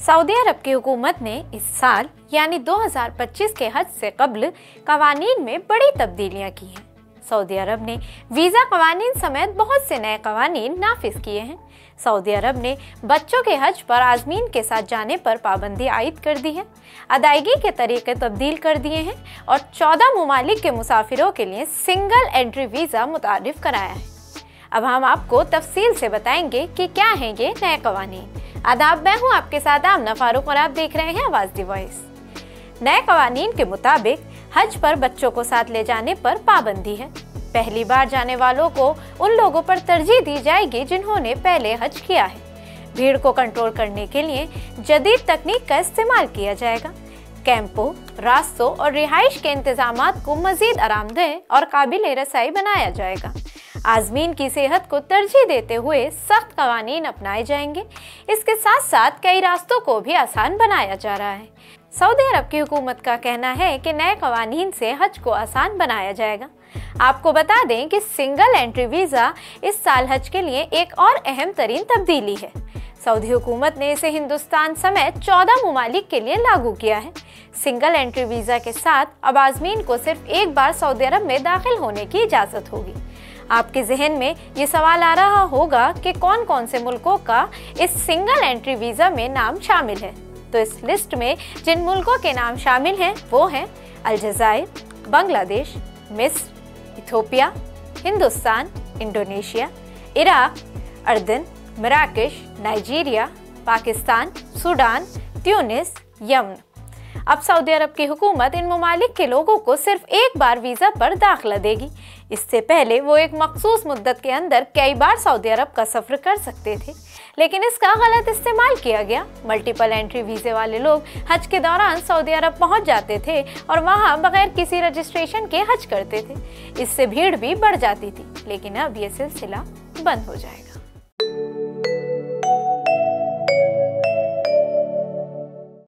Saudi Arab की हुकूमत ने इस साल यानी 2025 के हज से कब्ल कवानीन में बड़ी तब्दीलियां की हैं। सऊदी अरब ने वीज़ा कवानीन समेत बहुत से नए कवानीन नाफिज किए हैं। सऊदी अरब ने बच्चों के हज पर आज़मीन के साथ जाने पर पाबंदी आयद कर दी है, अदायगी के तरीके तब्दील कर दिए हैं और 14 ममालिक के मुसाफिरों के लिए सिंगल एंट्री वीज़ा मुतारिफ कराया है। अब हम आपको तफसील से बताएंगे कि क्या हैं ये नए कवानीन। आदाब, मैं हूँ आपके साथ आमना फारूक और आप देख रहे हैं आवाज़ दी वॉइस। नए कवानीन के मुताबिक हज पर बच्चों को साथ ले जाने पर पाबंदी है। पहली बार जाने वालों को उन लोगों पर तरजीह दी जाएगी जिन्होंने पहले हज किया है। भीड़ को कंट्रोल करने के लिए जदीद तकनीक का इस्तेमाल किया जाएगा। कैंपों, रास्तों और रिहाइश के इंतजामात को मजीद आरामदेह और काबिल रसाई बनाया जाएगा। आज़मीन की सेहत को तरजीह देते हुए सख्त कवानीन अपनाए जाएंगे। इसके साथ साथ कई रास्तों को भी आसान बनाया जा रहा है। सऊदी अरब की हुकूमत का कहना है कि नए कवानीन से हज को आसान बनाया जाएगा। आपको बता दें कि सिंगल एंट्री वीज़ा इस साल हज के लिए एक और अहम तरीन तब्दीली है। सऊदी हुकूमत ने इसे हिंदुस्तान समेत 14 ममालिक के लिए लागू किया है। सिंगल एंट्री वीज़ा के साथ अब आज़मीन को सिर्फ एक बार सऊदी अरब में दाखिल होने की इजाज़त होगी। आपके जहन में ये सवाल आ रहा होगा कि कौन कौन से मुल्कों का इस सिंगल एंट्री वीज़ा में नाम शामिल है। तो इस लिस्ट में जिन मुल्कों के नाम शामिल हैं वो हैं अलजायर, बांग्लादेश, मिस्र, इथियोपिया, हिंदुस्तान, इंडोनेशिया, इराक, अर्दन, मराकश, Nigeria, Pakistan, Sudan, Tunis, Yemen. अब सऊदी अरब की हुकूमत इन ममालिक के लोगों को सिर्फ एक बार वीज़ा पर दाखिला देगी। इससे पहले वो एक मखसूस मुद्दत के अंदर कई बार सऊदी अरब का सफ़र कर सकते थे, लेकिन इसका गलत इस्तेमाल किया गया। मल्टीपल एंट्री वीज़े वाले लोग हज के दौरान सऊदी अरब पहुंच जाते थे और वहां बगैर किसी रजिस्ट्रेशन के हज करते थे। इससे भीड़ भी बढ़ जाती थी, लेकिन अब ये सिलसिला बंद हो जाएगा।